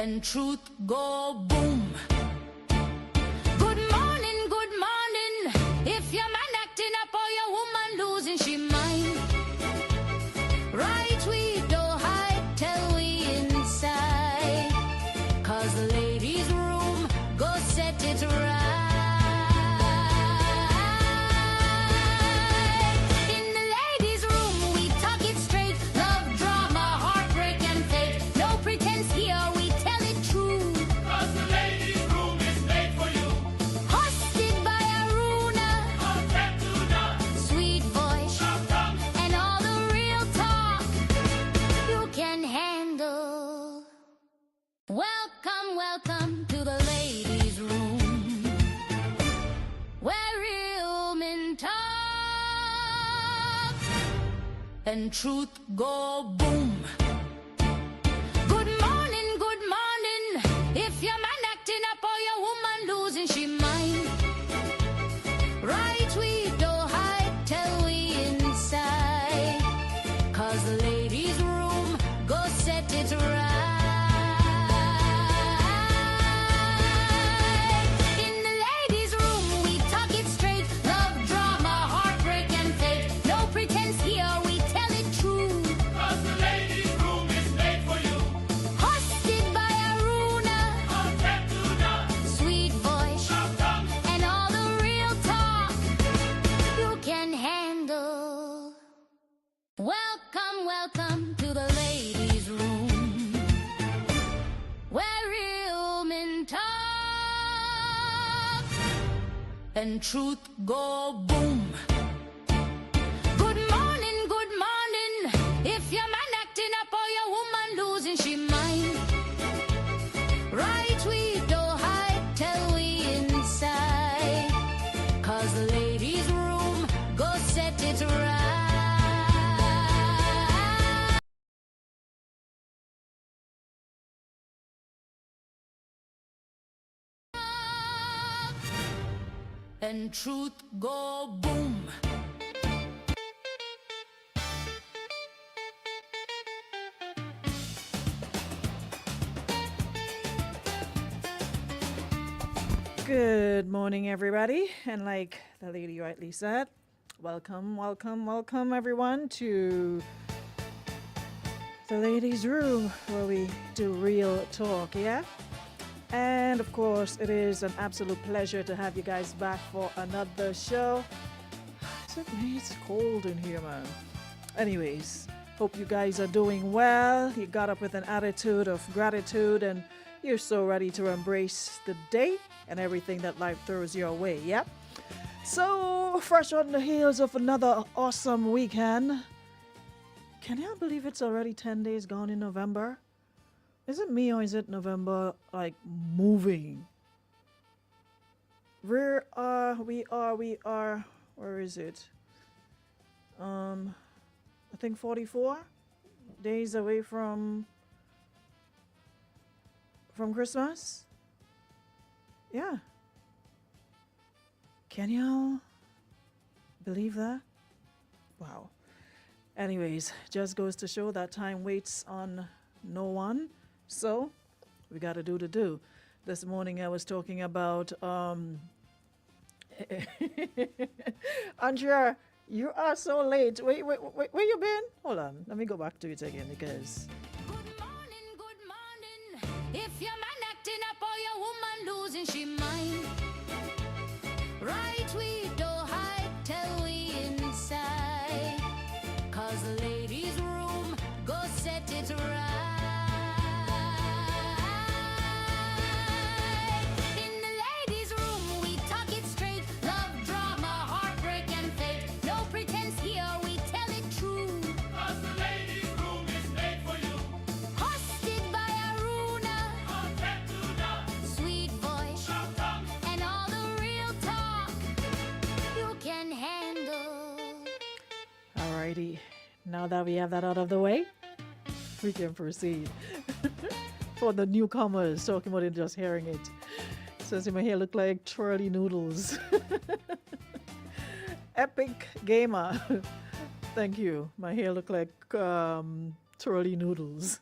and truth go boom. Good morning, if your man acting up or your woman losing she mind. Right, we don't hide till we inside, 'cause the ladies' room go set it right. In the ladies' room we talk it straight, love, drama, heartbreak and fate. No pretense here, we tell it true, 'Cause the ladies' room is made for you. hosted by Aruna, sweet voice and all the real talk you can handle. Welcome to the ladies' room, where real men talk and truth go boom. Good morning, if your man acting up or your woman losing she mind. Right, we don't hide till we inside, 'cause the ladies' room go set it right. In the ladies' room we talk it straight, love, drama, heartbreak and fate. No pretense here, we tell it true, 'Cause the ladies' room is made for you. hosted by Aruna, sweet voice and all the real talk you can handle. Welcome to the ladies' room, where real men talk and truth go boom. Good morning, if your man acting up or your woman losing she mind. Right, we don't hide till we inside, 'cause the ladies' room go set it right. And truth go boom. Good morning, everybody. And like the lady rightly said, welcome everyone to the ladies' room where we do real talk, yeah? And of course, it is an absolute pleasure to have you guys back for another show. It's cold in here, man. Anyways, hope you guys are doing well. You got up with an attitude of gratitude and you're so ready to embrace the day and everything that life throws your way, yeah? So, fresh on the heels of another awesome weekend. Can you believe it's already 10 days gone in November? Is it me or is it November, like, moving? We are, where is it? I think 44 days away from Christmas. Yeah. Can y'all believe that? Wow. Anyways, just goes to show that time waits on no one. So, we got to do the do. This morning I was talking about, Andrea, you are so late. Wait, where you been? Hold on, let me go back to it again because... Good morning, if your man acting up or your woman losing she mind. Right, we don't hide till we inside, 'cause the ladies' room go set it right. In the ladies' room we talk it straight, love, drama, heartbreak and fate. No pretense here, we tell it true, 'Cause the ladies' room is made for you. hosted by Aruna, sweet voice and all the real talk you can handle. Alrighty, now that we have that out of the way, we can proceed. For the newcomers talking about it, just hearing it. Says my hair look like twirly noodles. Epic gamer. Thank you. My hair look like twirly noodles.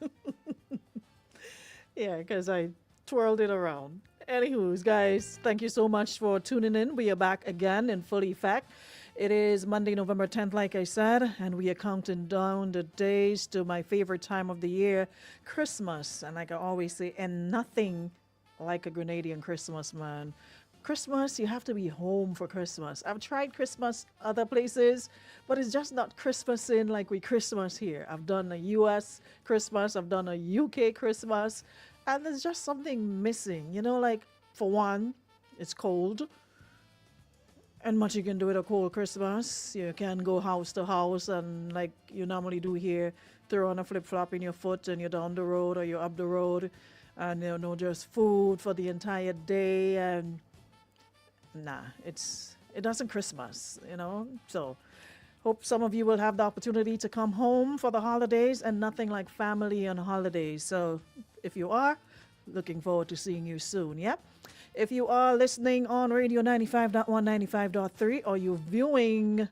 Yeah, because I twirled it around. Anywho's, guys, thank you so much for tuning in. We are back again in full effect. It is Monday, November 10th, like I said, and we are counting down the days to my favorite time of the year, Christmas. And like I always say, and nothing like a Grenadian Christmas, man. Christmas, you have to be home for Christmas. I've tried Christmas other places, but it's just not Christmas in like we Christmas here. I've done a US Christmas, I've done a UK Christmas, and there's just something missing. You know, like for one, it's cold, and much you can do with a cold Christmas. You can go house to house and like you normally do here, throw on a flip flop in your foot and you're down the road or you're up the road, and you know just food for the entire day and nah, it doesn't Christmas, you know. So hope some of you will have the opportunity to come home for the holidays, and nothing like family on holidays. So if you are, looking forward to seeing you soon. Yep. If you are listening on Radio 95.1, 95.3, or you're viewing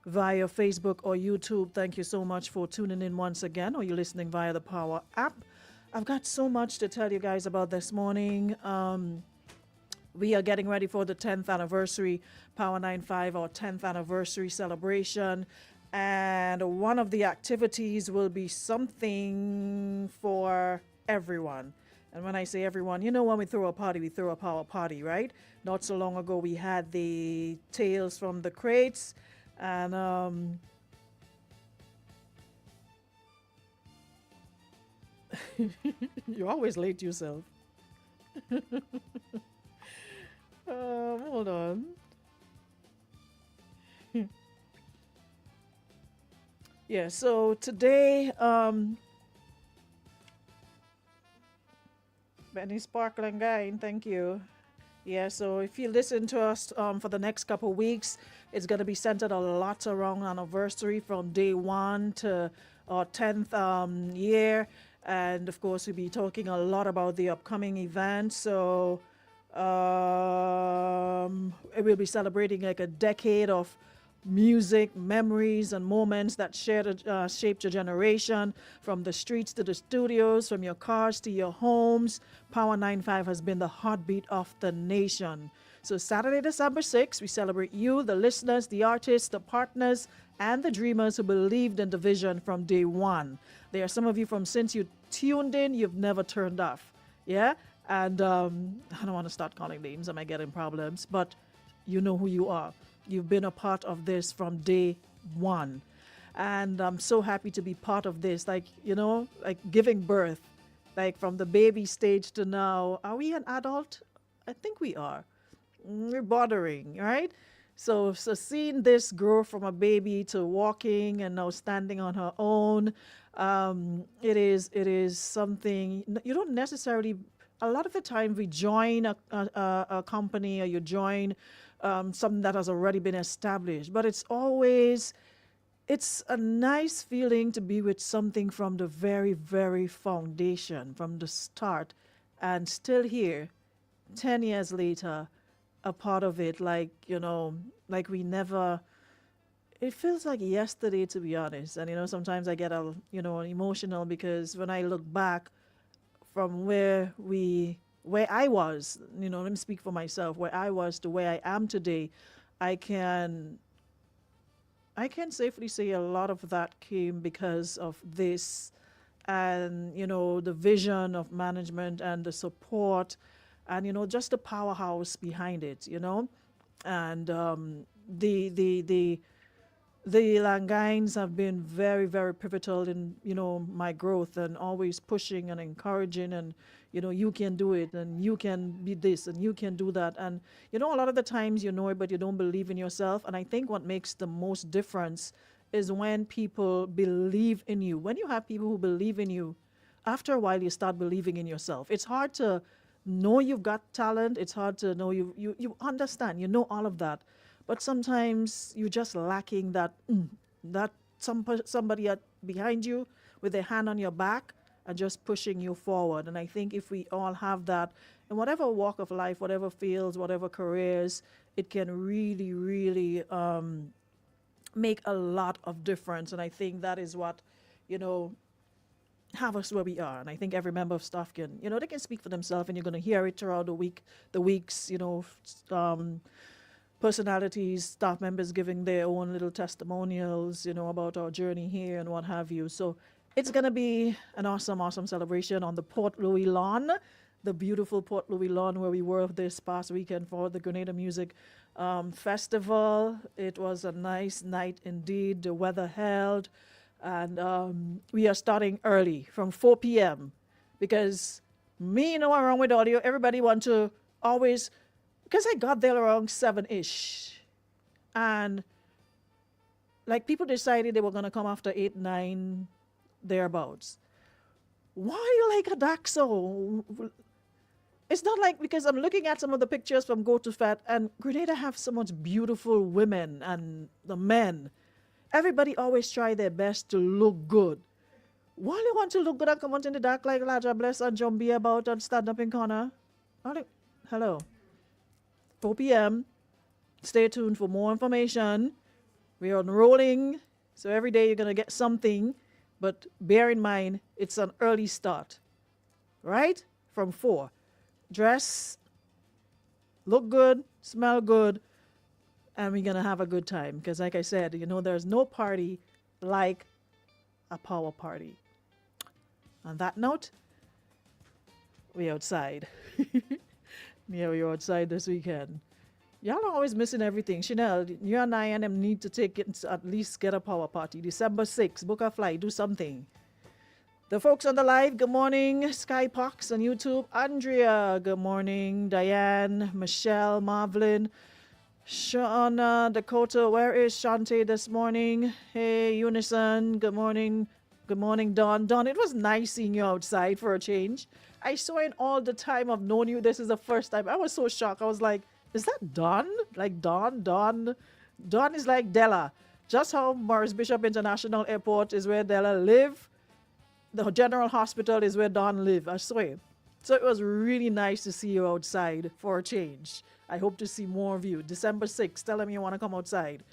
via Facebook or YouTube, thank you so much for tuning in once again, or you're listening via the Power app. I've got so much to tell you guys about this morning. We are getting ready for the 10th anniversary Power 95, or 10th anniversary celebration. And one of the activities will be something for everyone. And when I say everyone, you know, when we throw a party, we throw a power party, right? Not so long ago, we had the Tales from the Crates. And you're always late yourself. Hold on. Yeah, so today, Benny Sparkling Guy, thank you. Yeah, so if you listen to us for the next couple weeks, it's going to be centered a lot around anniversary from day one to our 10th year. And of course, we'll be talking a lot about the upcoming events. So we'll be celebrating like a decade of music, memories, and moments that shaped your generation, from the streets to the studios, from your cars to your homes. Power 95 has been the heartbeat of the nation. So Saturday, December 6th, we celebrate you, the listeners, the artists, the partners, and the dreamers who believed in the vision from day one. There are some of you from since you tuned in, you've never turned off. Yeah? And I don't want to start calling names, I might get in problems, but you know who you are. You've been a part of this from day one. And I'm so happy to be part of this. Like, you know, like giving birth, like from the baby stage to now. Are we an adult? I think we are. We're bordering, right? So seeing this grow from a baby to walking and now standing on her own, it is something you don't necessarily. A lot of the time we join a company, or you join something that has already been established, but it's a nice feeling to be with something from the very, very foundation, from the start, and still here, 10 years later, a part of it, like, you know, like we never, it feels like yesterday, to be honest. And, you know, sometimes I get, emotional, because when I look back from where I was, you know, let me speak for myself, where I was to where I am today, I can safely say a lot of that came because of this, and, you know, the vision of management and the support, and, you know, just the powerhouse behind it, you know. And the Langines have been very, very pivotal in, you know, my growth, and always pushing and encouraging, and, you know, you can do it, and you can be this, and you can do that. And, you know, a lot of the times you know it, but you don't believe in yourself. And I think what makes the most difference is when people believe in you. When you have people who believe in you, after a while you start believing in yourself. It's hard to know you've got talent. It's hard to know you understand, you know, all of that. But sometimes you're just lacking that somebody behind you with their hand on your back and just pushing you forward. And I think if we all have that in whatever walk of life, whatever fields, whatever careers, it can really, really make a lot of difference. And I think that is what, you know, have us where we are. And I think every member of staff can, they can speak for themselves, and you're going to hear it throughout the weeks, personalities, staff members giving their own little testimonials, about our journey here and what have you. So it's going to be an awesome, awesome celebration on the Port Louis lawn, the beautiful Port Louis lawn where we were this past weekend for the Grenada Music Festival. It was a nice night indeed. The weather held, and we are starting early from 4 p.m. because me, around with audio, everybody want to always, because I got there around 7-ish, and like people decided they were going to come after 8, 9, thereabouts. Why you like a dark so? It's not like, because I'm looking at some of the pictures from Go to Fat, and Grenada have so much beautiful women and the men. Everybody always try their best to look good. Why you want to look good and come out in the dark like Elijah Bless and John B about and stand up in corner? Hello. 4 p.m. Stay tuned for more information. We are unrolling, so every day you're going to get something, but bear in mind, it's an early start, right? From 4. Dress, look good, smell good, and we're going to have a good time. Because like I said, there's no party like a power party. On that note, we outside. Yeah, we're outside this weekend. Y'all are always missing everything. Chanel, you and I and them need to take it to at least get a power party. December 6th, book a flight, do something. The folks on the live, good morning. Skypox on YouTube. Andrea, good morning. Diane, Michelle, Marvlin, Shauna, Dakota. Where is Shante this morning? Hey, Unison, good morning. Good morning, Dawn. Dawn, it was nice seeing you outside for a change. I saw it all the time. I've known you. This is the first time. I was so shocked. I was like, is that Dawn? Like Dawn? Dawn is like Della. Just how Morris Bishop International Airport is where Della live. The General Hospital is where Dawn live. I swear. So it was really nice to see you outside for a change. I hope to see more of you. December 6th, tell them you want to come outside.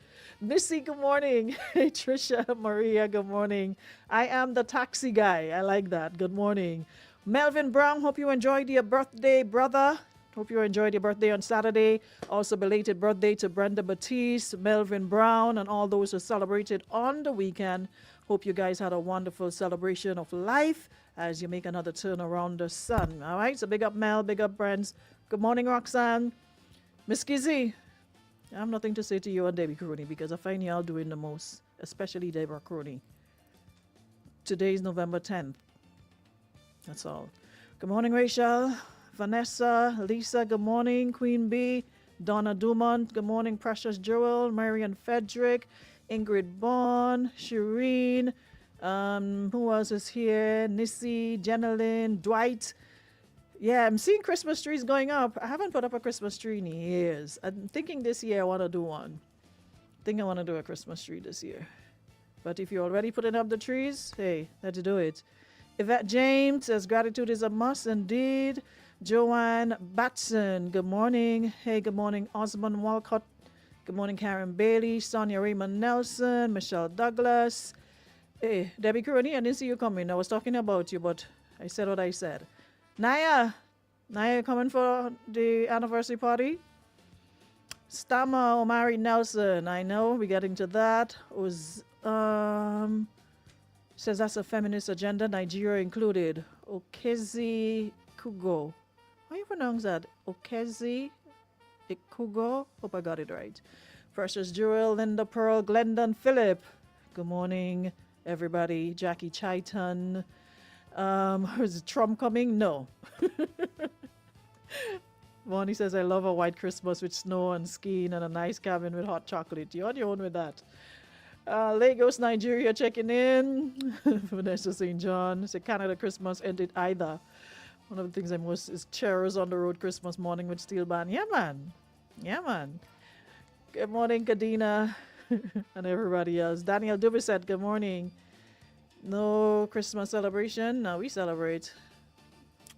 Missy, good morning. Hey, Trisha, Maria, good morning. I am the taxi guy. I like that. Good morning. Melvin Brown, hope you enjoyed your birthday, brother. Hope you enjoyed your birthday on Saturday. Also, belated birthday to Brenda Batiste, Melvin Brown, and all those who celebrated on the weekend. Hope you guys had a wonderful celebration of life as you make another turn around the sun. All right, so big up Mel, big up Brents. Good morning, Roxanne. Miss Kizzy, I have nothing to say to you and Debbie Crooney because I find y'all doing the most, especially Deborah Crooney. Today is November 10th. That's all. Good morning, Rachel. Vanessa, Lisa, good morning. Queen B, Donna Dumont, good morning. Precious Jewel, Marian Frederick, Ingrid Bond, Shireen, who else is here? Nissy, Jenilyn, Dwight. Yeah, I'm seeing Christmas trees going up. I haven't put up a Christmas tree in years. I'm thinking this year I want to do one. I think I want to do a Christmas tree this year. But if you're already putting up the trees, hey, let's do it. Yvette James says gratitude is a must indeed. Joanne Batson, good morning. Hey, good morning. Osmond Walcott. Good morning, Karen Bailey. Sonia Raymond Nelson. Michelle Douglas. Hey, Debbie Crooney, I didn't see you coming. I was talking about you, but I said what I said. Naya, you coming for the anniversary party? Stama Omari Nelson, I know we're getting to that. Was says that's a feminist agenda, Nigeria included. Okezi Kugo. How you pronounce that? Okezi Ikugo? Hope I got it right. Precious Jewel, Linda Pearl, Glendon Phillip. Good morning, everybody. Jackie Chaiton. Is Trump coming? No. Bonnie says, I love a white Christmas with snow and skiing and a nice cabin with hot chocolate. You're on your own with that. Lagos, Nigeria checking in. Vanessa St. John. Say Canada Christmas ended either. One of the things I most is chairs on the road Christmas morning with steel band. Yeah, man. Yeah, man. Good morning, Kadena and everybody else. Daniel Dubisset, good morning. No Christmas celebration. No, we celebrate.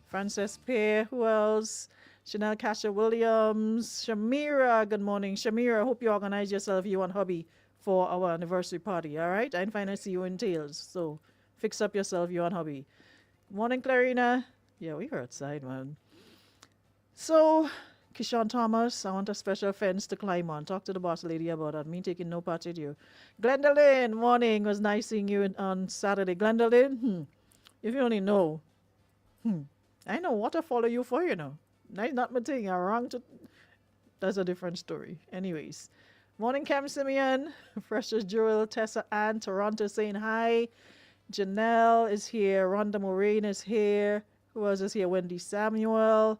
Frances Pear, who else? Chanel Kasha Williams. Shamira, good morning. Shamira, hope you organize yourself, you and hubby, for our anniversary party, all right? I find I see you in tails, so Fix up yourself, you and hubby. Morning, Clarina. Yeah, we were outside, man. So, Kishan Thomas, I want a special fence to climb on. Talk to the boss lady about that. Me taking no part in you. Glendolyn, morning. Was nice seeing you on Saturday. Glendolyn, if you only know. I know what I follow you for, you know. That's not my thing. I'm wrong to... That's a different story. Anyways. Morning, Cam Simeon. Precious Jewel, Tessa Ann, Toronto saying hi. Janelle is here. Rhonda Moraine is here. Who else is here? Wendy Samuel.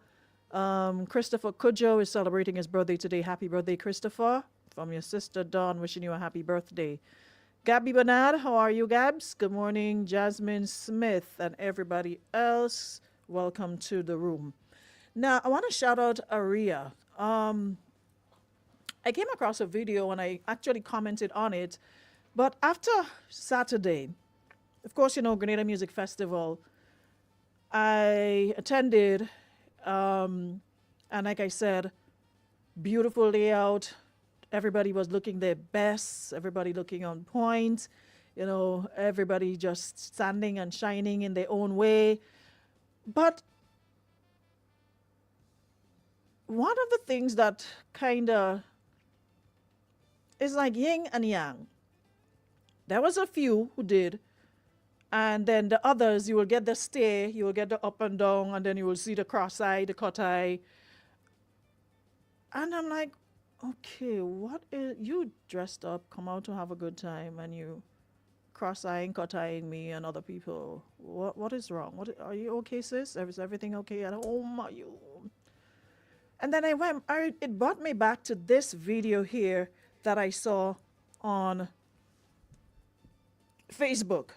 Christopher Cujo is celebrating his birthday today. Happy birthday, Christopher. From your sister Dawn, wishing you a happy birthday. Gabby Bernard, how are you, Gabs? Good morning. Jasmine Smith and everybody else. Welcome to the room. Now, I want to shout out Aria. I came across a video and I actually commented on it. But after Saturday, of course, you know, Grenada Music Festival, I attended, and like I said, beautiful layout. Everybody was looking their best, everybody looking on point, you know, everybody just standing and shining in their own way. But one of the things that kind of is like yin and yang. There was a few who did, and then the others, you will get the stare, you will get the up and down, and then you will see the cross eye, the cut eye. And I'm like, okay, what is, you dressed up, come out to have a good time, and you cross-eyeing, cut-eyeing me and other people. What is wrong? Are you okay, sis? Is everything okay at home? Are you? And then it brought me back to this video here that I saw on Facebook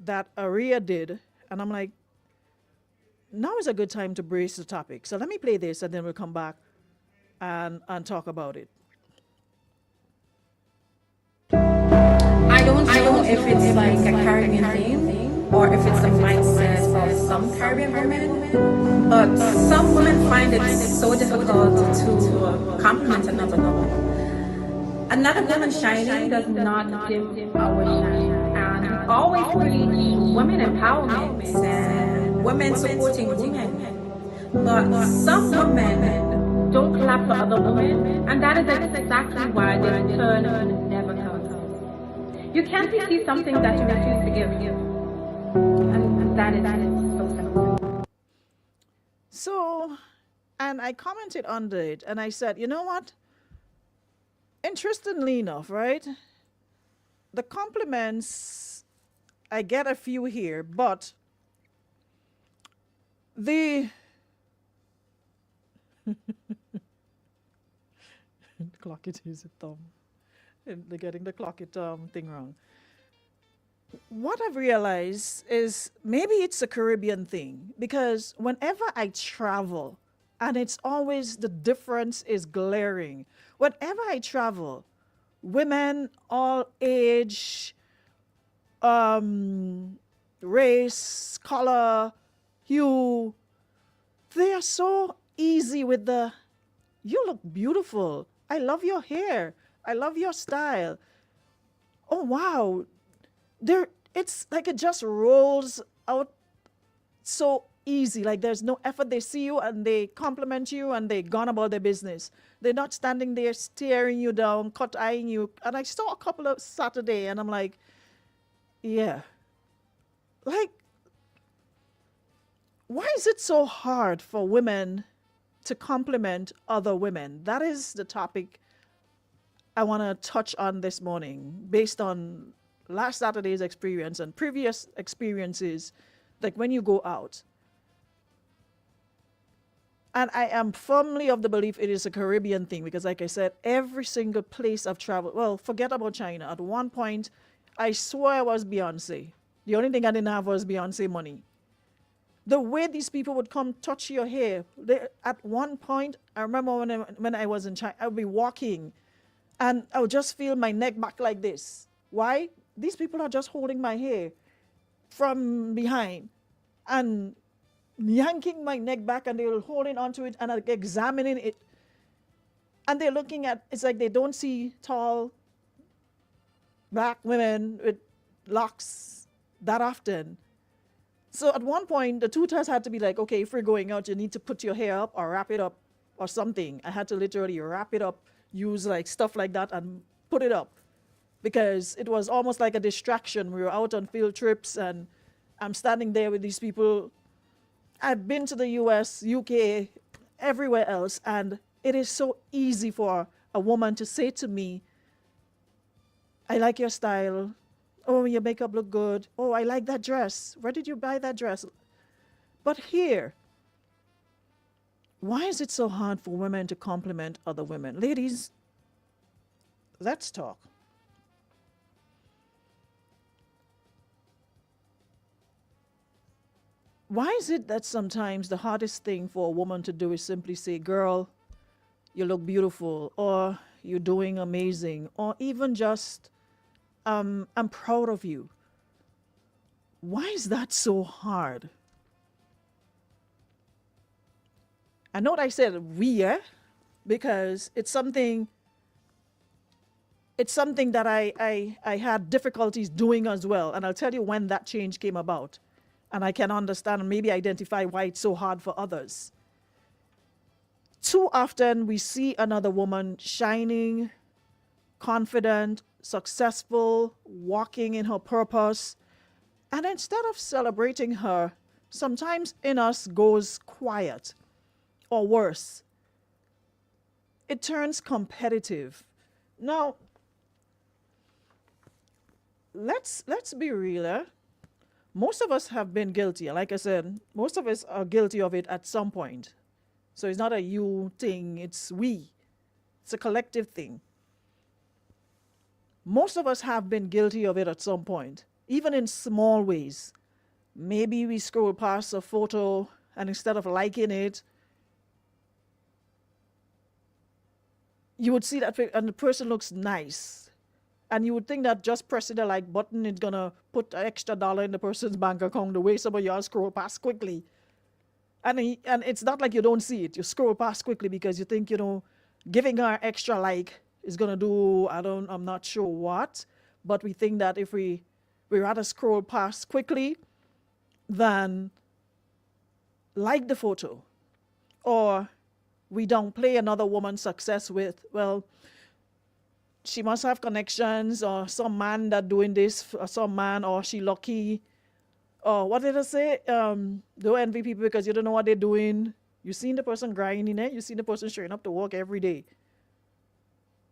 that Aria did. And I'm like, now is a good time to brace the topic. So let me play this and then we'll come back and talk about it. I don't know if it's like a Caribbean thing or if it's a mindset of some Caribbean women, but some women find it so difficult to compliment another woman. Another woman shining does not dim our shine, and always preach women empowerment and women supporting women. But some women don't clap for other women, and that is exactly why their turn never comes. You can't see something that you refuse to give, and that is so simple. So, and I commented under it, and I said, you know what? Interestingly enough, right? The compliments, I get a few here, but the clock it is a thumb. They're getting the clock it thing wrong. What I've realized is maybe it's a Caribbean thing, because whenever I travel, and it's always the difference is glaring. Whenever I travel, women, all age, race, color, hue, they are so easy with the, you look beautiful. I love your hair. I love your style. Oh, wow. It's like it just rolls out so easy. Like there's no effort. They see you and they compliment you and they gone about their business. They're not standing there staring you down, cut-eyeing you. And I saw a couple of Saturday and I'm like, yeah. Like, why is it so hard for women to compliment other women? That is the topic I want to touch on this morning based on last Saturday's experience and previous experiences, like when you go out. And I am firmly of the belief it is a Caribbean thing because, like I said, every single place I've traveled, well, forget about China. At one point, I swore I was Beyonce. The only thing I didn't have was Beyonce money. The way these people would come touch your hair. At one point, I remember when I was in China, I would be walking and I would just feel my neck back like this. Why? These people are just holding my hair from behind and yanking my neck back, and they're holding onto it and examining it. And they're looking at, it's like they don't see tall black women with locks that often. So at one point, the tutors had to be like, okay, if we're going out, you need to put your hair up or wrap it up or something. I had to literally wrap it up, use like stuff like that and put it up because it was almost like a distraction. We were out on field trips and I'm standing there with these people. I've been to the US, UK, everywhere else, and it is so easy for a woman to say to me, I like your style. Oh, your makeup look good. Oh, I like that dress. Where did you buy that dress? But here, why is it so hard for women to compliment other women? Ladies, let's talk. Why is it that sometimes the hardest thing for a woman to do is simply say, girl, you look beautiful, or you're doing amazing, or even just, I'm proud of you? Why is that so hard? I know that I said we, because it's something that I had difficulties doing as well. And I'll tell you when that change came about. And I can understand and maybe identify why it's so hard for others. Too often we see another woman shining, confident, successful, walking in her purpose. And instead of celebrating her, sometimes in us goes quiet, or worse, it turns competitive. Now, let's be real. Most of us have been guilty. Like I said, most of us are guilty of it at some point. So it's not a you thing, it's we. It's a collective thing. Most of us have been guilty of it at some point, even in small ways. Maybe we scroll past a photo and instead of liking it, you would see that and the person looks nice. And you would think that just pressing the like button is going to put an extra dollar in the person's bank account the way some of y'all scroll past quickly. And it's not like you don't see it. You scroll past quickly because you think, giving her extra like is going to do, I'm not sure what. But we think that if we rather scroll past quickly than like the photo. Or we downplay another woman's success with, well, she must have connections, or some man that doing this, or some man, or she lucky. Or what did I say? Don't envy people because you don't know what they're doing. You seen the person grinding it. You seen the person showing up to work every day.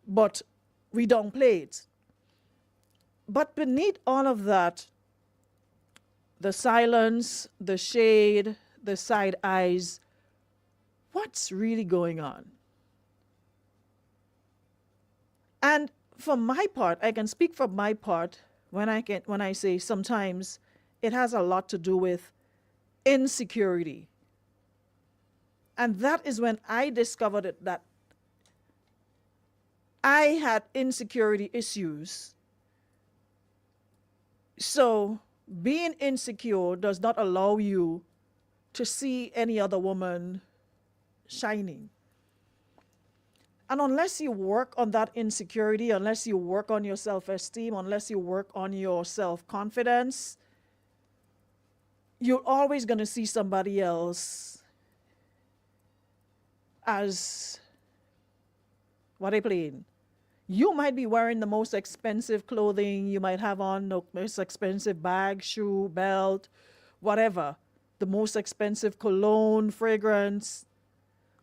But we don't play it. But beneath all of that, the silence, the shade, the side eyes, what's really going on? And for my part, I can speak for my part when I say sometimes it has a lot to do with insecurity. And that is when I discovered it, that I had insecurity issues. So being insecure does not allow you to see any other woman shining. And unless you work on that insecurity, unless you work on your self-esteem, unless you work on your self-confidence, you're always going to see somebody else as what they playing. You might be wearing the most expensive clothing, you might have on the most expensive bag, shoe, belt, whatever, the most expensive cologne, fragrance.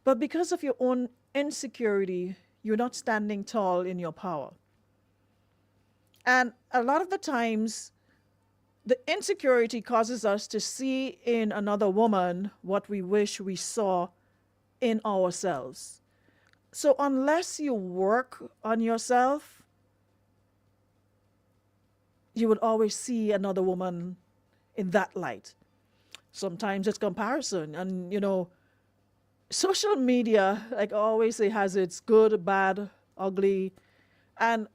But because of your own insecurity, you're not standing tall in your power. And a lot of the times, the insecurity causes us to see in another woman what we wish we saw in ourselves. So unless you work on yourself, you would always see another woman in that light. Sometimes it's comparison. And, social media, like I always say, has its good, bad, ugly, and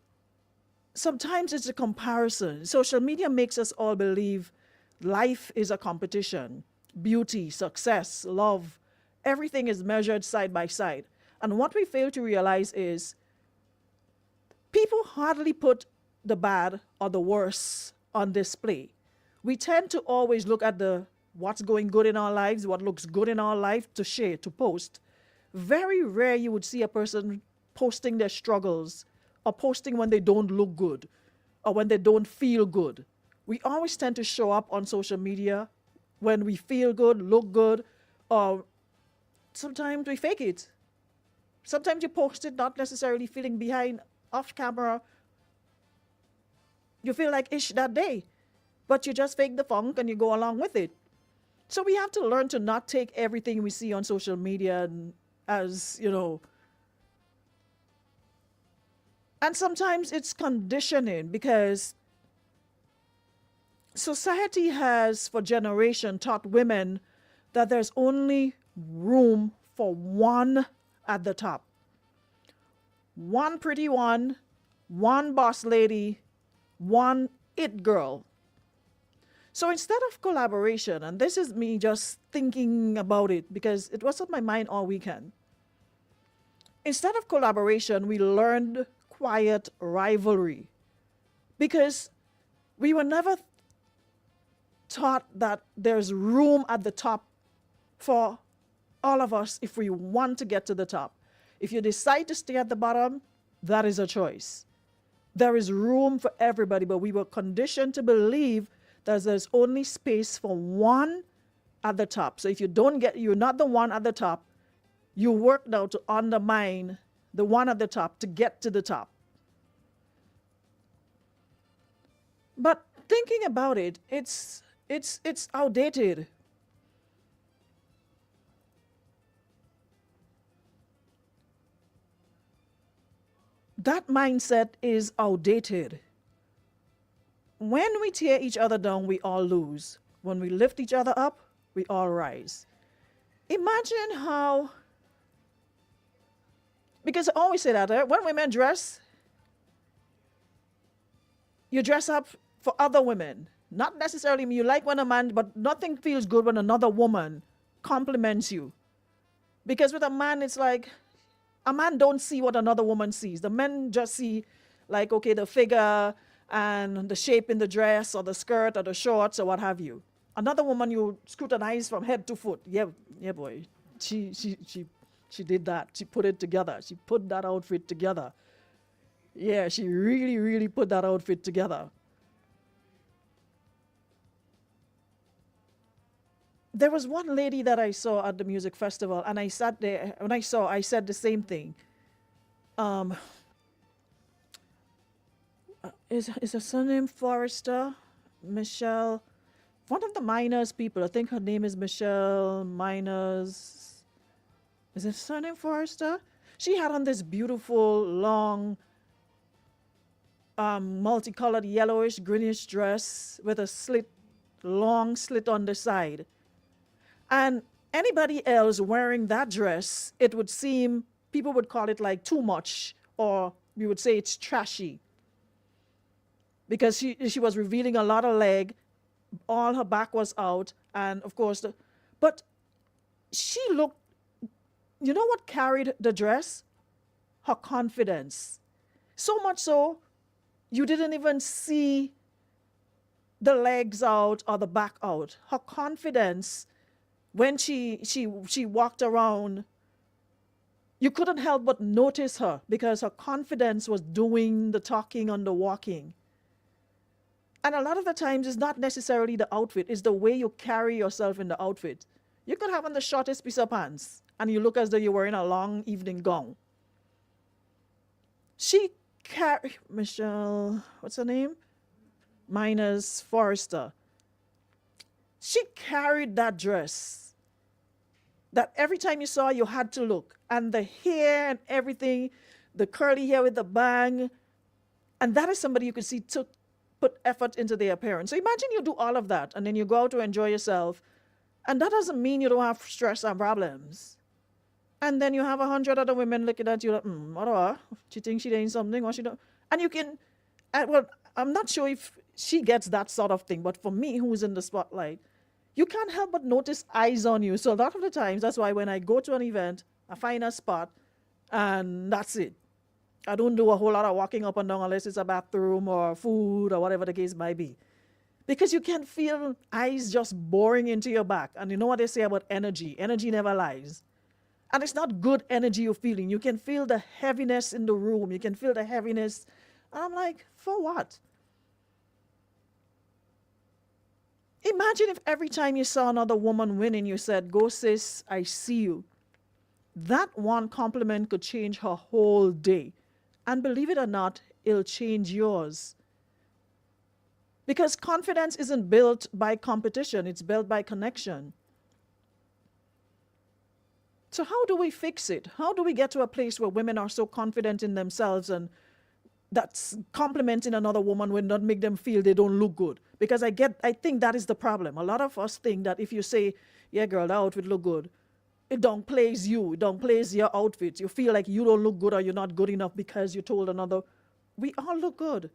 sometimes it's a comparison. Social media makes us all believe life is a competition. Beauty, success, love, everything is measured side by side. And what we fail to realize is people hardly put the bad or the worse on display. We tend to always look at the what's going good in our lives, what looks good in our life to share, to post. Very rare you would see a person posting their struggles or posting when they don't look good or when they don't feel good. We always tend to show up on social media when we feel good, look good, or sometimes we fake it. Sometimes you post it not necessarily feeling behind, off camera. You feel like ish that day, but you just fake the funk and you go along with it. So we have to learn to not take everything we see on social media as, and sometimes it's conditioning because society has for generations taught women that there's only room for one at the top. One pretty one boss lady, one it girl. So instead of collaboration, and this is me just thinking about it because it was on my mind all weekend. Instead of collaboration, we learned quiet rivalry because we were never taught that there's room at the top for all of us if we want to get to the top. If you decide to stay at the bottom, that is a choice. There is room for everybody, but we were conditioned to believe that there's only space for one at the top. So if you're not the one at the top, you work now to undermine the one at the top to get to the top. But thinking about it, it's outdated. That mindset is outdated. When we tear each other down, we all lose. When we lift each other up, we all rise. Imagine how, because I always say that, when women dress, you dress up for other women. Not necessarily you like when a man, but nothing feels good when another woman compliments you. Because with a man, it's like, a man don't see what another woman sees. The men just see, like, okay, the figure and the shape in the dress or the skirt or the shorts or what have you. Another woman you scrutinize from head to foot. Yeah, boy. She did that. She put it together. She put that outfit together. Yeah, she really, really put that outfit together. There was one lady that I saw at the music festival, and I sat there. When I said the same thing. Is her surname Forrester? Michelle? One of the Miners people. I think her name is Michelle Miners. Is her surname Forrester? She had on this beautiful, long, multicolored yellowish, greenish dress with a long slit on the side. And anybody else wearing that dress, it would seem, people would call it like too much, or we would say it's trashy. Because she was revealing a lot of leg, all her back was out, and of course, but she looked, you know what carried the dress? Her confidence. So much so, you didn't even see the legs out or the back out. Her confidence, when she walked around, you couldn't help but notice her because her confidence was doing the talking and the walking. And a lot of the times it's not necessarily the outfit, it's the way you carry yourself in the outfit. You could have on the shortest piece of pants and you look as though you're wearing a long evening gown. Michelle, what's her name? Miners Forrester. She carried that dress that every time you saw you had to look. And the hair and everything, the curly hair with the bang. And that is somebody you could see put effort into their appearance. So imagine you do all of that and then you go out to enjoy yourself. And that doesn't mean you don't have stress and problems. And then you have 100 other women looking at you like, what? She thinks she ain't something, or she don't. And you can, well, I'm not sure if she gets that sort of thing, but for me, who's in the spotlight, you can't help but notice eyes on you. So a lot of the times, that's why when I go to an event, I find a spot, and that's it. I don't do a whole lot of walking up and down unless it's a bathroom or food or whatever the case might be. Because you can feel eyes just boring into your back. And you know what they say about energy? Energy never lies. And it's not good energy you're feeling. You can feel the heaviness in the room. You can feel the heaviness. And I'm like, for what? Imagine if every time you saw another woman winning, you said, go sis, I see you. That one compliment could change her whole day. And believe it or not, it'll change yours. Because confidence isn't built by competition, it's built by connection. So how do we fix it? How do we get to a place where women are so confident in themselves and that's complimenting another woman will not make them feel they don't look good? Because I think that is the problem. A lot of us think that if you say, yeah, girl, that outfit look good, it downplays you, it downplays your outfit. You feel like you don't look good or you're not good enough because you told another. We all look good.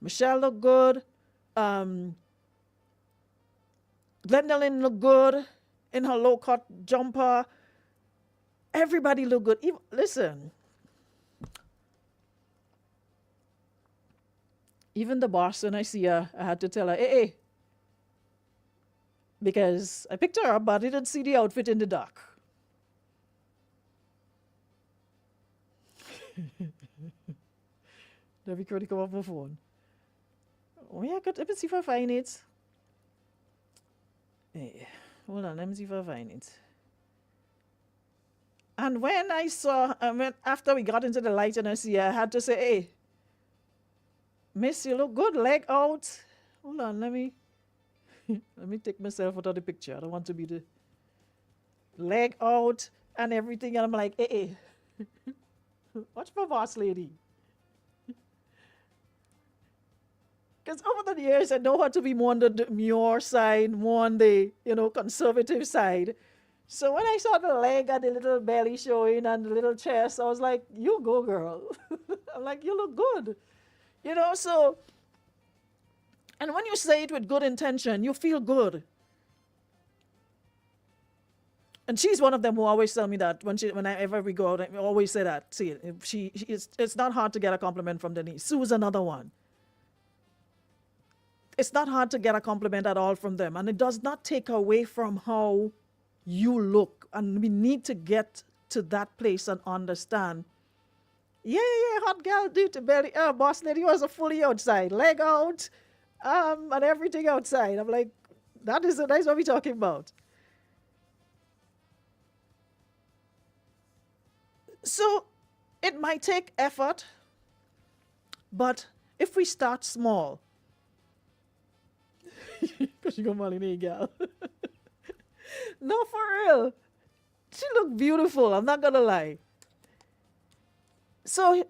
Michelle looked good. Glendolyn looked good in her low-cut jumper. Everybody looked good. Listen. Even the boss, when I see her, I had to tell her, hey. Because I picked her up, but I didn't see the outfit in the dark. Let me quickly come off my phone. Oh yeah, let me see if I find it. Hey, hold on, let me see if I find it. And when I saw, after we got into the light and I see her, I had to say, hey, miss, you look good, leg out. Hold on, let me take myself out of the picture. I don't want to be the leg out and everything. And I'm like, hey. Watch my boss lady. Because over the years, I know how to be more on the demure side, more on the, conservative side. So when I saw the leg and the little belly showing and the little chest, I was like, you go, girl. I'm like, you look good. So, and when you say it with good intention, you feel good. And she's one of them who always tell me that whenever we go out, I always say that. See, it's not hard to get a compliment from Denise. Sue's another one. It's not hard to get a compliment at all from them. And it does not take away from how you look. And we need to get to that place and understand. Yeah, hot girl, duty belly. Boss lady was a fully outside, leg out, and everything outside. I'm like, that's what we're talking about. So it might take effort, but if we start small, because you go Molly girl. No, for real. She looked beautiful, I'm not gonna lie. So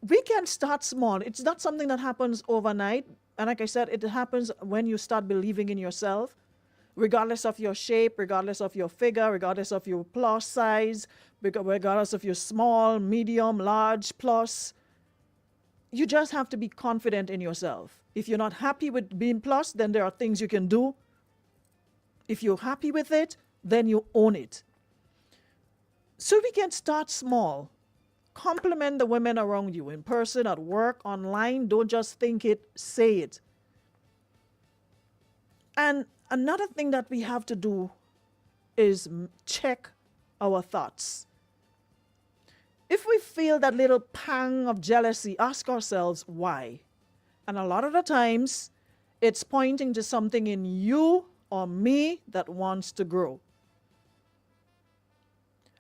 we can start small. It's not something that happens overnight. And like I said, it happens when you start believing in yourself, regardless of your shape, regardless of your figure, regardless of your plus size, regardless of your small, medium, large, plus. You just have to be confident in yourself. If you're not happy with being plus, then there are things you can do. If you're happy with it, then you own it. So we can start small. Compliment the women around you in person, at work, online. Don't just think it, say it. And another thing that we have to do is check our thoughts. If we feel that little pang of jealousy, ask ourselves why. And a lot of the times, it's pointing to something in you or me that wants to grow.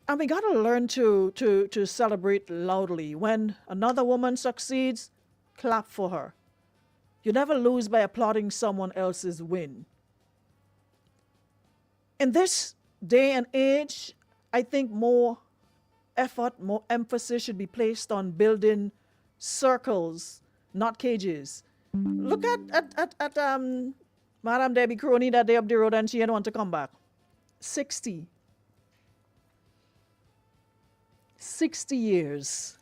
And we got to learn to celebrate loudly. When another woman succeeds, clap for her. You never lose by applauding someone else's win. In this day and age, I think more effort, more emphasis should be placed on building circles, not cages. Look at Madam Debbie Crony that day up the road and she didn't want to come back. 60 years.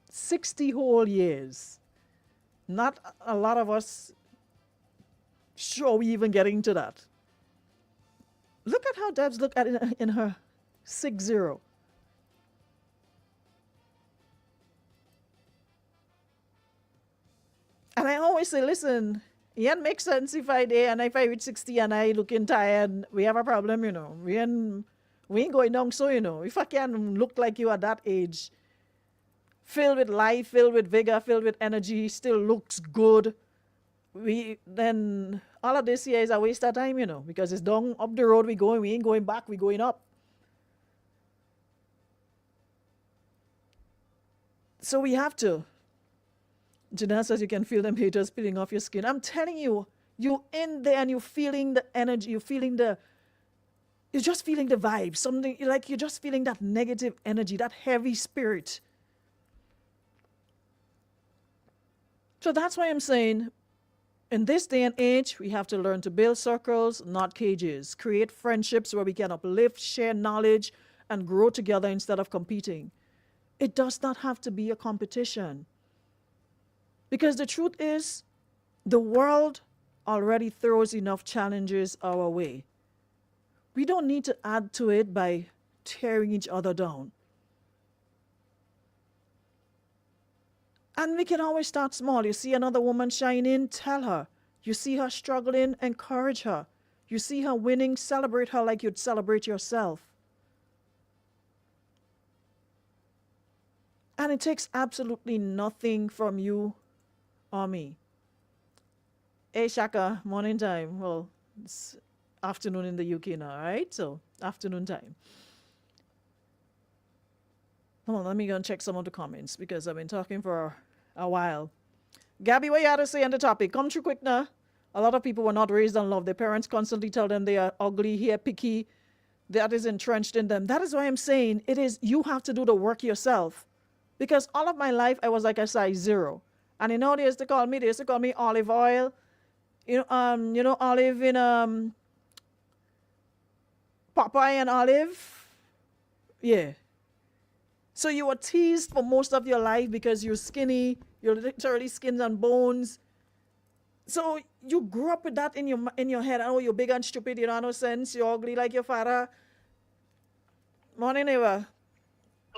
60 whole years. Not a lot of us sure we even getting to that. Look at how Debs look at it in her 60. And I always say, listen, it makes sense if I day and if I reach 60 and I looking tired, we have a problem, you know. We ain't going down so, you know. If I can look like you at that age, filled with life, filled with vigor, filled with energy, still looks good, then all of this here is a waste of time, you know, because it's down up the road we going, we ain't going back, we going up. So we have to. Janelle says you can feel them haters peeling off your skin. I'm telling you, you're in there and you're feeling the energy, you're just feeling the vibe. Something like you're just feeling that negative energy, that heavy spirit. So that's why I'm saying, in this day and age, we have to learn to build circles, not cages. Create friendships where we can uplift, share knowledge, and grow together instead of competing. It does not have to be a competition. Because the truth is, the world already throws enough challenges our way. We don't need to add to it by tearing each other down. And we can always start small. You see another woman shining, tell her. You see her struggling, encourage her. You see her winning, celebrate her like you'd celebrate yourself. And it takes absolutely nothing from you or me. Hey Shaka, morning time. Well, it's afternoon in the UK now, right? So, afternoon time. Hold on, let me go and check some of the comments because I've been talking for a while. Gabby, what you had to say on the topic? Come through quick now. A lot of people were not raised on love. Their parents constantly tell them they are ugly, hair picky. That is entrenched in them. That is why I'm saying you have to do the work yourself. Because all of my life, I was like a size 0. And they used to call me olive oil. Olive in Popeye and Olive. Yeah. So you were teased for most of your life because you're skinny, you're literally skins and bones. So you grew up with that in your head. Oh, you're big and stupid, you don't have no sense, you're ugly like your father. Morning, neighbor.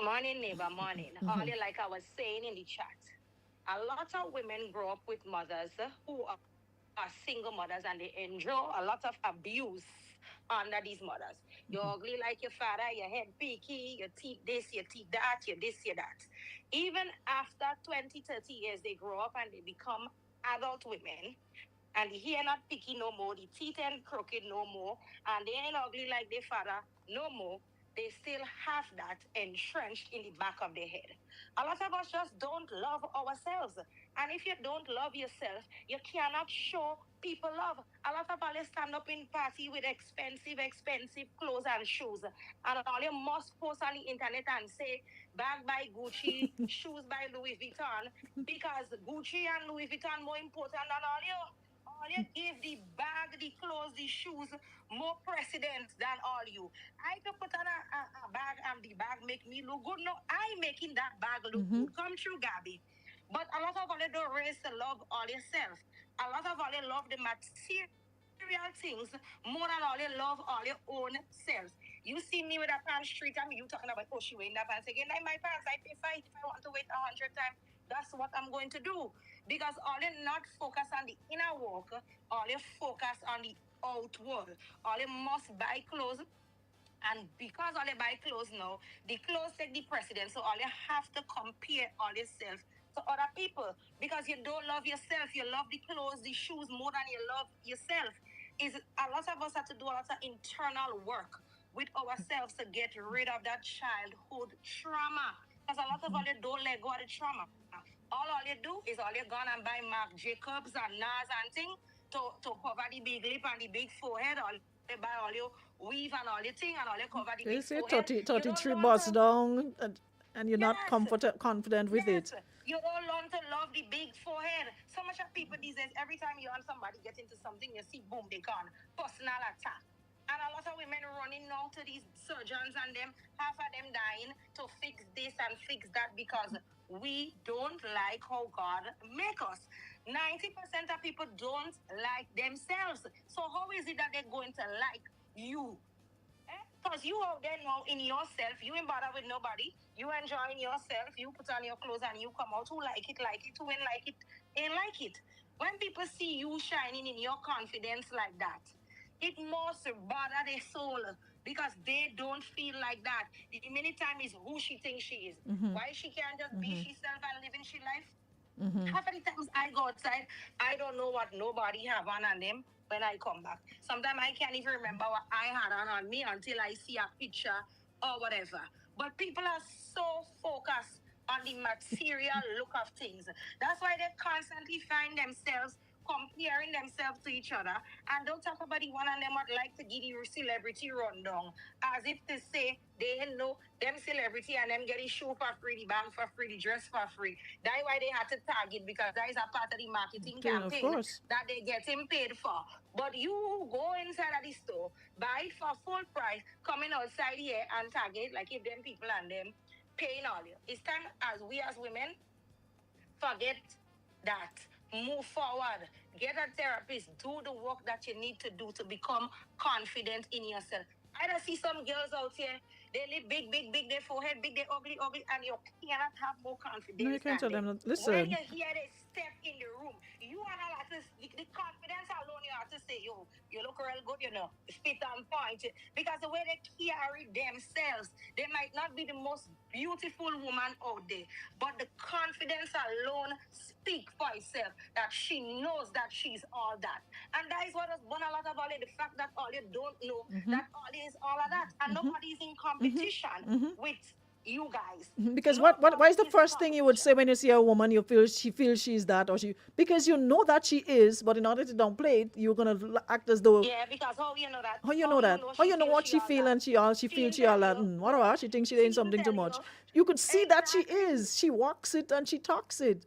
Morning, neighbor, morning. Earlier, like I was saying in the chat, a lot of women grow up with mothers who are single mothers and they endure a lot of abuse under these mothers. You're ugly like your father, your head peaky, your teeth this, your teeth that, your this, your that. Even after 20, 30 years, they grow up and they become adult women. And the hair not picky no more, the teeth ain't crooked no more, and they ain't ugly like their father no more. They still have that entrenched in the back of their head. A lot of us just don't love ourselves. And if you don't love yourself, you cannot show people love. A lot of us stand up in party with expensive clothes and shoes. And all you must post on the internet and say, bag by Gucci, shoes by Louis Vuitton, because Gucci and Louis Vuitton more important than all you. All you give the bag, the clothes, the shoes more precedence than all you. I could put on a bag and the bag make me look good. No, I making that bag look good. Come true, Gabby. But a lot of all don't raise to love all yourself. A lot of all love the material things more than all you love all your own selves. You see me with a pants street and you talking about, oh, she wearing that pants again. Like my pants, I pay 5 if I want to wait 100 times. That's what I'm going to do. Because all you not focus on the inner work, all you focus on the outward. All you must buy clothes. And because all you buy clothes now, the clothes take the precedence. So all you have to compare all yourself to other people. Because you don't love yourself. You love the clothes, the shoes more than you love yourself. A lot of us have to do a lot of internal work with ourselves to get rid of that childhood trauma. Because a lot of us don't let go of the trauma. All you do is all you gone and buy Marc Jacobs and NARS and thing to cover the big lip and the big forehead. All you buy all your weave and all your thing and all you cover the big forehead. 33 bars down and you're not confident with it. You don't learn to love the big forehead. So much of people these days, every time you and somebody get into something, you see, boom, they gone. Personal attack. And a lot of women running now to these surgeons and them, half of them dying to fix this and fix that because we don't like how God make us. 90% of people don't like themselves. So how is it that they're going to like you? Because you out there now in yourself, you ain't bother with nobody. You enjoying yourself. You put on your clothes and you come out. Who like it, like it. Who ain't like it, ain't like it. When people see you shining in your confidence like that, it must bother their soul because they don't feel like that. The many time is who she thinks she is. Why she can't just be herself and living she life? Half of the times I go outside, I don't know what nobody have on them when I come back. Sometimes I can't even remember what I had on me until I see a picture or whatever. But people are so focused on the material look of things. That's why they constantly find themselves comparing themselves to each other. And don't talk about the one of them would like to give the celebrity rundown as if to say they know them celebrity and them getting shoe for free, the bag for free, the dress for free. That's why they had to target because that is a part of the marketing Yeah, of campaign course. that they get him paid for. But you go inside of the store, buy it for full price, coming outside here and target it like if them people and them paying all you. It's time as we as women forget that. Move forward. Get a therapist. Do the work that you need to do to become confident in yourself. I don't see some girls out here. They live big, big, big. Their forehead big, they ugly, ugly, and you cannot have more confidence. No, you can't tell than them. When Listen, you hear they step in the room, you are not like this. The confidence alone, you have to say, yo, you look real good, you know, spit on point. Because the way they carry themselves, they might not be the most beautiful woman out there, but the confidence alone speak for itself that she knows that she's all that. And that is what has won a lot of all the fact that all you don't know that all is all of that. And nobody's in competition with you guys. because why is the Nobody in first thing you would say when you see a woman you feel she feels she's that or she because you know that she is, but in order to downplay it, you're gonna act as though Yeah, because how you know that? how you know that? How you know what she feel and she feels she all that? Whatever, she thinks she ain't something too much. You could see that she is. She walks it and she talks it.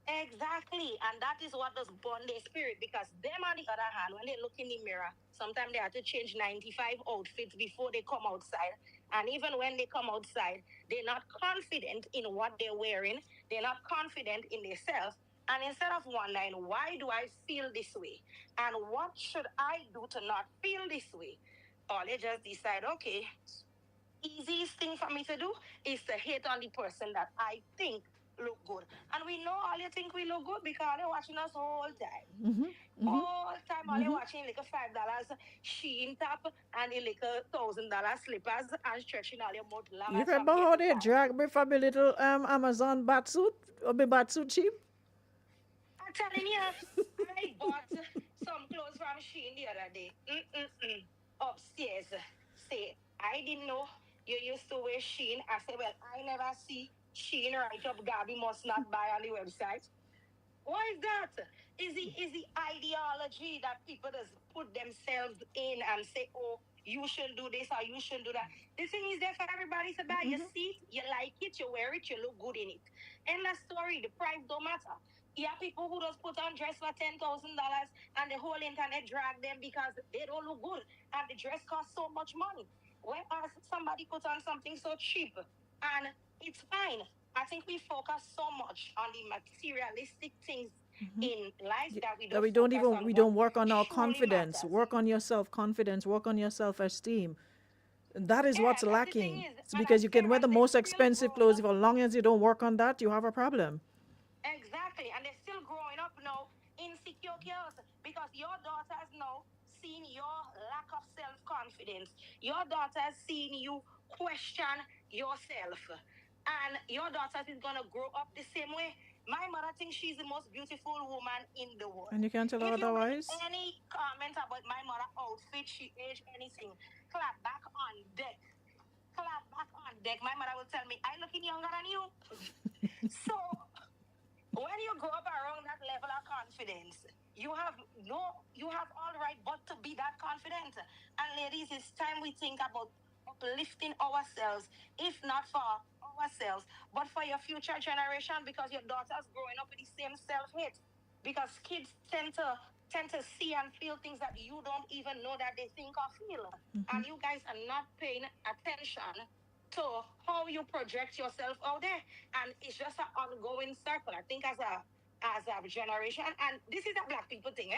Exactly, and that is what does bond their spirit because them on the other hand, when they look in the mirror, sometimes they have to change 95 outfits before they come outside. And even when they come outside, they're not confident in what they're wearing, they're not confident in themselves. And instead of wondering, why do I feel this way? And what should I do to not feel this way? Or they just decide, okay, easiest thing for me to do is to hate on the person that I think look good. And we know all you think we look good because they're watching us all time. All time all they watching like a $5 Shein top and a like $1,000 slippers and stretching all your mouth long. You as remember from how here they to there. drag me from a little Amazon batsuit or my batsuit cheap? I'm telling you, I bought some clothes from Shein the other day. Upstairs. Say, I didn't know you used to wear Shein. I said, well, I never see Shein right up. Gabby must not buy on the website. Why is that? Is the ideology that people just put themselves in and say, oh, you should do this or you should do that. The thing is there for everybody to buy. You see it, you like it, you wear it, you look good in it. Endless story. The price don't matter. You have people who just put on dress for $10,000 and the whole internet drag them because they don't look good and the dress costs so much money. Whereas somebody put on something so cheap and it's fine. I think we focus so much on the materialistic things in life that we That don't we don't focus even on we what don't work on our truly confidence, matters. work on your self confidence, work on your self esteem. That is what's that's the lacking. thing is, It's and because as you can wear the parents, they most still expensive growing clothes. up. If as long as you don't work on that, you have a problem. Exactly, and they're still growing up now insecure girls because your daughters now seeing your lack of self-confidence. Your daughters seeing you question yourself, and your daughters is gonna grow up the same way. My mother thinks she's the most beautiful woman in the world. And you can't tell her If you make otherwise. any comment about my mother outfit, she age anything, clap back on deck. Clap back on deck. My mother will tell me, I looking younger than you. So when you grow up around that level of confidence, you have all the right but to be that confident. And ladies, it's time we think about uplifting ourselves, if not for ourselves, but for your future generation, because your daughter's growing up with the same self-hate. Because kids tend to see and feel things that you don't even know that they think or feel. And you guys are not paying attention to how you project yourself out there, and it's just an ongoing circle. I think as a generation, and this is a black people thing,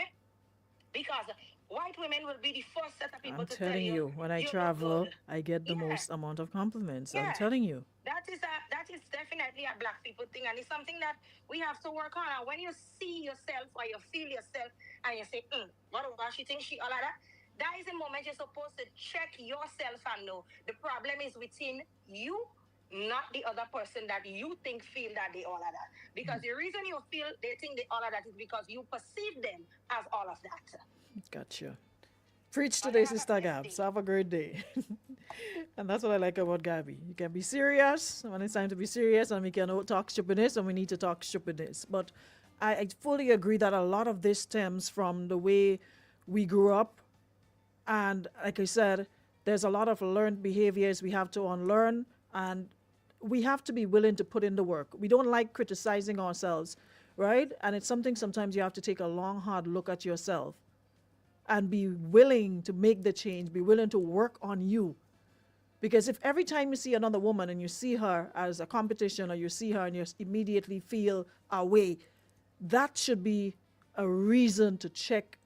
because white women will be the first set of people I'm to tell telling you, when I you look travel, good. I get the Yeah. most amount of compliments. I'm Yeah. telling you. That is definitely definitely a black people thing, and it's something that we have to work on. And when you see yourself or you feel yourself and you say, what about she thinks she all of that? That is the moment you're supposed to check yourself and know the problem is within you, not the other person that you think feel that they all of that. Because the reason you feel they think they all of that is because you perceive them as all of that. Gotcha. Preach Oh, today, have a Sister blessed Gabs. day. Have a great day. And that's what I like about Gabby. You can be serious when it's time to be serious, and we can talk stupidness when we need to talk stupidness. But I fully agree that a lot of this stems from the way we grew up. And like I said, there's a lot of learned behaviors we have to unlearn, and we have to be willing to put in the work. We don't like criticizing ourselves, right? And it's something sometimes you have to take a long, hard look at yourself and be willing to make the change, be willing to work on you. Because if every time you see another woman and you see her as a competition, or you see her and you immediately feel a way, that should be a reason to check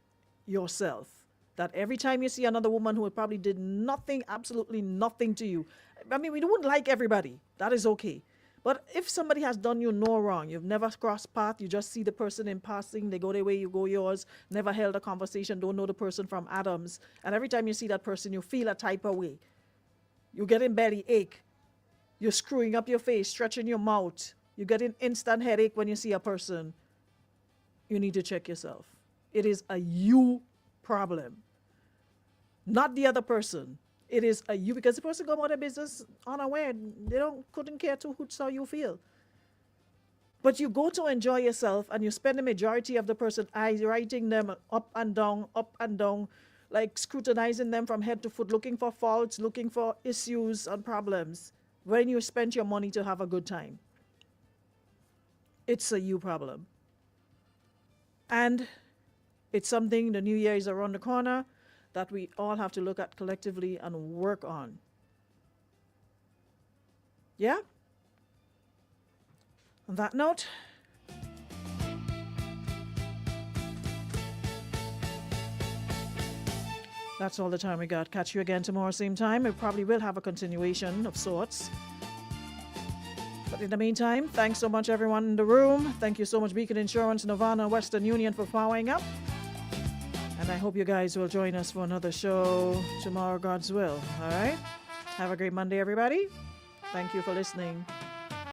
yourself. That every time you see another woman who probably did nothing, absolutely nothing to you. I mean, we don't like everybody. That is okay. But if somebody has done you no wrong, you've never crossed path, you just see the person in passing, they go their way, you go yours, never held a conversation, don't know the person from Adams, and every time you see that person, you feel a type of way. You're getting belly ache. You're screwing up your face, stretching your mouth. You're getting instant headache when you see a person. You need to check yourself. It is a you problem, not the other person. It is a you, because the person go about their business unaware. They couldn't care to how you feel. But you go to enjoy yourself and you spend the majority of the person eyes writing them up and down, like scrutinizing them from head to foot, looking for faults, looking for issues and problems when you spend your money to have a good time. It's a you problem. And it's something, the new year is around the corner, that we all have to look at collectively and work on. Yeah? On that note, that's all the time we got. Catch you again tomorrow, same time. We probably will have a continuation of sorts. But in the meantime, thanks so much, everyone in the room. Thank you so much, Beacon Insurance, Nirvana, Western Union, for powering up. And I hope you guys will join us for another show tomorrow, God's will. All right? Have a great Monday, everybody. Thank you for listening.